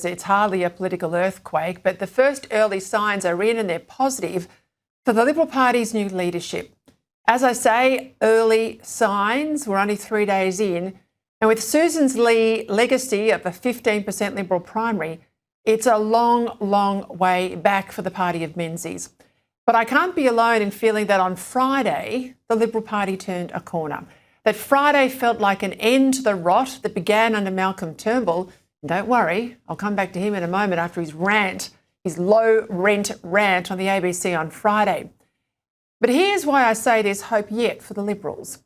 It's hardly a political earthquake, but the first early signs are in and they're positive for the Liberal Party's new leadership. As I say, early signs. We're only 3 days in. And with Sussan Ley's legacy of a 15% Liberal primary, it's a long, long way back for the party of Menzies. But I can't be alone in feeling that on Friday, the Liberal Party turned a corner. That Friday felt like an end to the rot that began under Malcolm Turnbull. Don't worry, I'll come back to him in a moment after his low rent rant on the ABC on Friday. But here's why I say there's hope yet for the Liberals.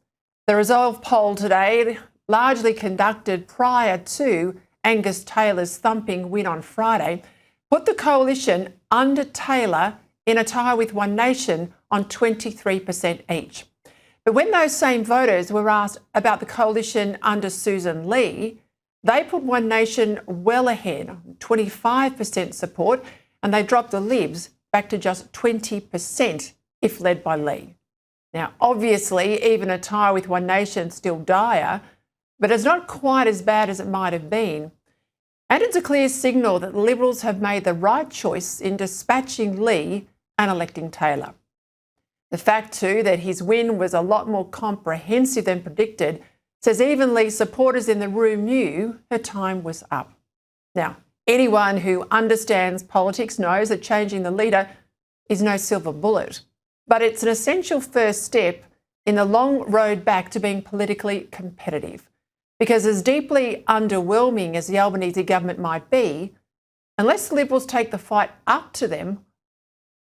The Resolve poll today, largely conducted prior to Angus Taylor's thumping win on Friday, put the coalition under Taylor in a tie with One Nation on 23% each. But when those same voters were asked about the coalition under Sussan Ley, they put One Nation well ahead, 25% support, and they dropped the Libs back to just 20% if led by Ley. Now, obviously, even a tie with One Nation still dire, but it's not quite as bad as it might have been. And it's a clear signal that Liberals have made the right choice in dispatching Ley and electing Taylor. The fact, too, that his win was a lot more comprehensive than predicted says even Ley's supporters in the room knew her time was up. Now, anyone who understands politics knows that changing the leader is no silver bullet, but it's an essential first step in the long road back to being politically competitive. Because as deeply underwhelming as the Albanese government might be, unless the Liberals take the fight up to them,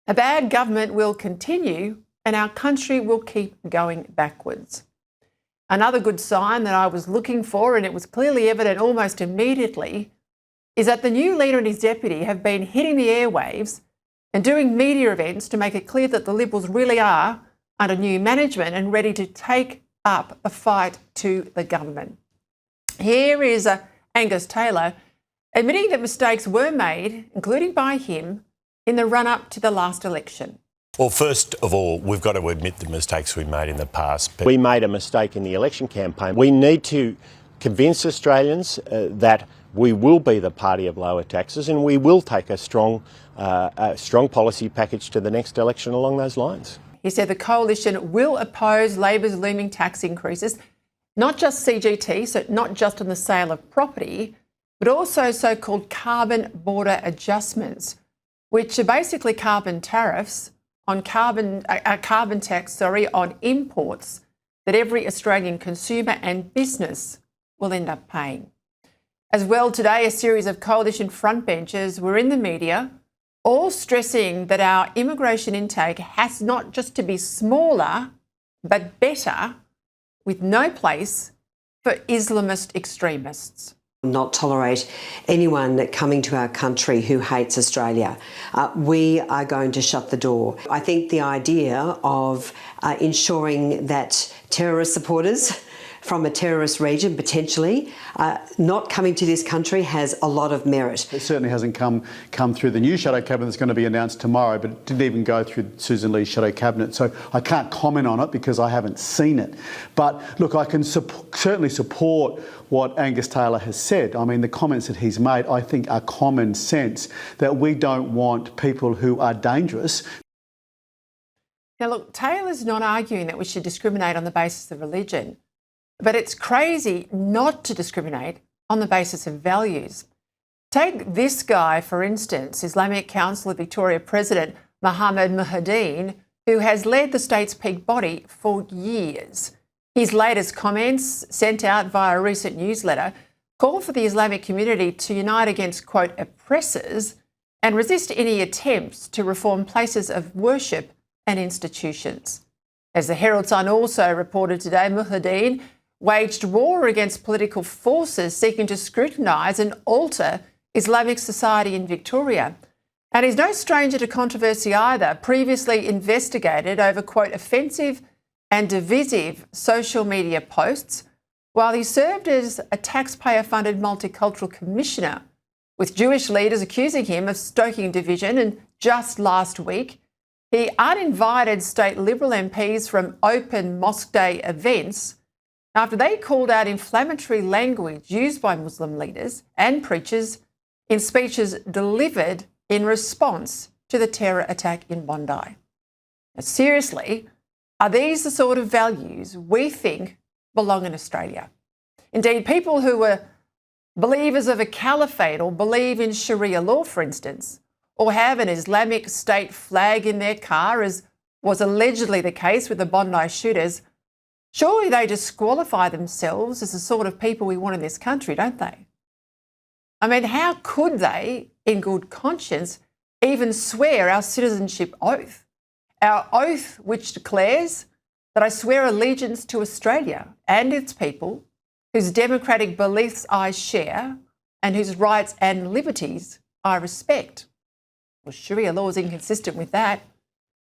a bad government will continue and our country will keep going backwards. Another good sign that I was looking for, and it was clearly evident almost immediately, is that the new leader and his deputy have been hitting the airwaves and doing media events to make it clear that the Liberals really are under new management and ready to take up a fight to the government. Here is Angus Taylor admitting that mistakes were made, including by him, in the run-up to the last election. Well, first of all, we've got to admit the mistakes we made in the past. We made a mistake in the election campaign. We need to convince Australians that we will be the party of lower taxes and we will take a strong policy package to the next election along those lines. He said the coalition will oppose Labor's looming tax increases, not just CGT, so not just on the sale of property, but also so-called carbon border adjustments, which are basically carbon tariffs on carbon tax on imports that every Australian consumer and business will end up paying. As well, today, a series of coalition frontbenchers were in the media, all stressing that our immigration intake has not just to be smaller, but better, with no place for Islamist extremists. Not tolerate anyone coming to our country who hates Australia. We are going to shut the door. I think the idea of ensuring that terrorist supporters from a terrorist region, potentially, not coming to this country has a lot of merit. It certainly hasn't come through the new shadow cabinet that's going to be announced tomorrow, but it didn't even go through Sussan Ley's shadow cabinet, so I can't comment on it because I haven't seen it. But look, I can certainly support what Angus Taylor has said. I mean, the comments that he's made, I think, are common sense, that we don't want people who are dangerous. Now, look, Taylor's not arguing that we should discriminate on the basis of religion. But it's crazy not to discriminate on the basis of values. Take this guy, for instance, Islamic Council of Victoria President Mohammed Muhyiddin, who has led the state's peak body for years. His latest comments, sent out via a recent newsletter, call for the Islamic community to unite against, quote, oppressors and resist any attempts to reform places of worship and institutions. As the Herald Sun also reported today, Muhyiddin waged war against political forces seeking to scrutinise and alter Islamic society in Victoria. And he's no stranger to controversy either, previously investigated over, quote, offensive and divisive social media posts, while he served as a taxpayer-funded multicultural commissioner, with Jewish leaders accusing him of stoking division. And just last week, he uninvited state Liberal MPs from open Mosque Day events after they called out inflammatory language used by Muslim leaders and preachers in speeches delivered in response to the terror attack in Bondi. Now, seriously, are these the sort of values we think belong in Australia? Indeed, people who were believers of a caliphate or believe in Sharia law, for instance, or have an Islamic State flag in their car, as was allegedly the case with the Bondi shooters, surely they disqualify themselves as the sort of people we want in this country, don't they? I mean, how could they, in good conscience, even swear our citizenship oath? Our oath which declares that I swear allegiance to Australia and its people, whose democratic beliefs I share and whose rights and liberties I respect. Well, Sharia law is inconsistent with that.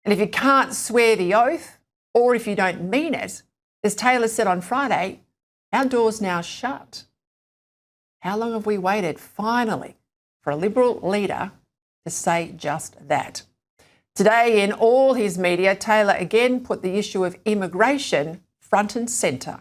And if you can't swear the oath, or if you don't mean it, as Taylor said on Friday, our door's now shut. How long have we waited, finally, for a Liberal leader to say just that? Today, in all his media, Taylor again put the issue of immigration front and centre.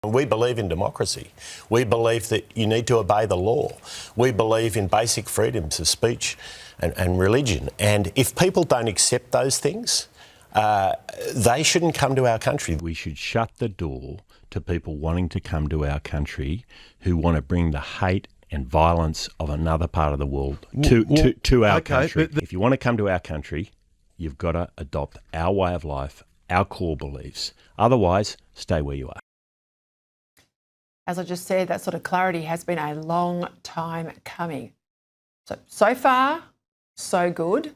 We believe in democracy. We believe that you need to obey the law. We believe in basic freedoms of speech and religion. And if people don't accept those things, they shouldn't come to our country. We should shut the door to people wanting to come to our country who want to bring the hate and violence of another part of the world to our country. If you want to come to our country, you've got to adopt our way of life, our core beliefs. Otherwise, stay where you are. As I just said, that sort of clarity has been a long time coming. So far, so good.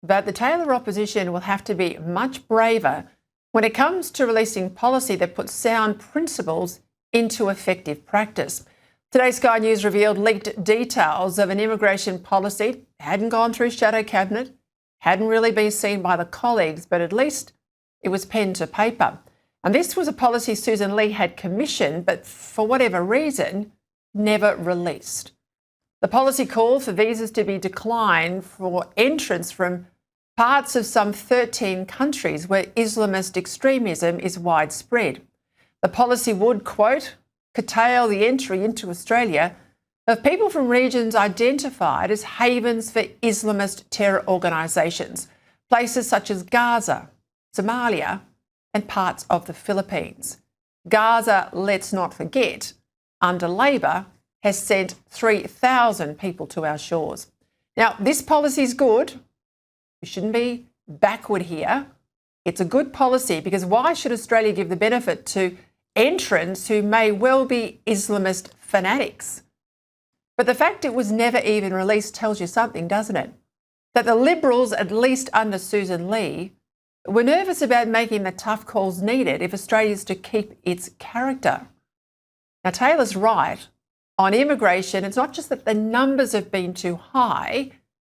But the Taylor opposition will have to be much braver when it comes to releasing policy that puts sound principles into effective practice. Today's Sky News revealed leaked details of an immigration policy that hadn't gone through shadow cabinet, hadn't really been seen by the colleagues, but at least it was pen to paper. And this was a policy Sussan Ley had commissioned, but for whatever reason, never released. The policy called for visas to be declined for entrance from parts of some 13 countries where Islamist extremism is widespread. The policy would, quote, curtail the entry into Australia of people from regions identified as havens for Islamist terror organisations, places such as Gaza, Somalia, and parts of the Philippines. Gaza, let's not forget, under Labor, has sent 3,000 people to our shores. Now, this policy is good. We shouldn't be backward here. It's a good policy because why should Australia give the benefit to entrants who may well be Islamist fanatics? But the fact it was never even released tells you something, doesn't it? That the Liberals, at least under Sussan Ley, were nervous about making the tough calls needed if Australia is to keep its character. Now, Taylor's right. On immigration, it's not just that the numbers have been too high,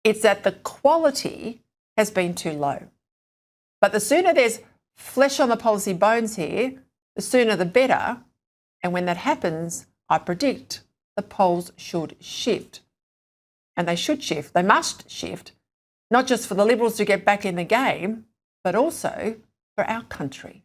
it's that the quality has been too low. But the sooner there's flesh on the policy bones here, the sooner the better. And when that happens, I predict the polls should shift. And they should shift. They must shift, not just for the Liberals to get back in the game, but also for our country.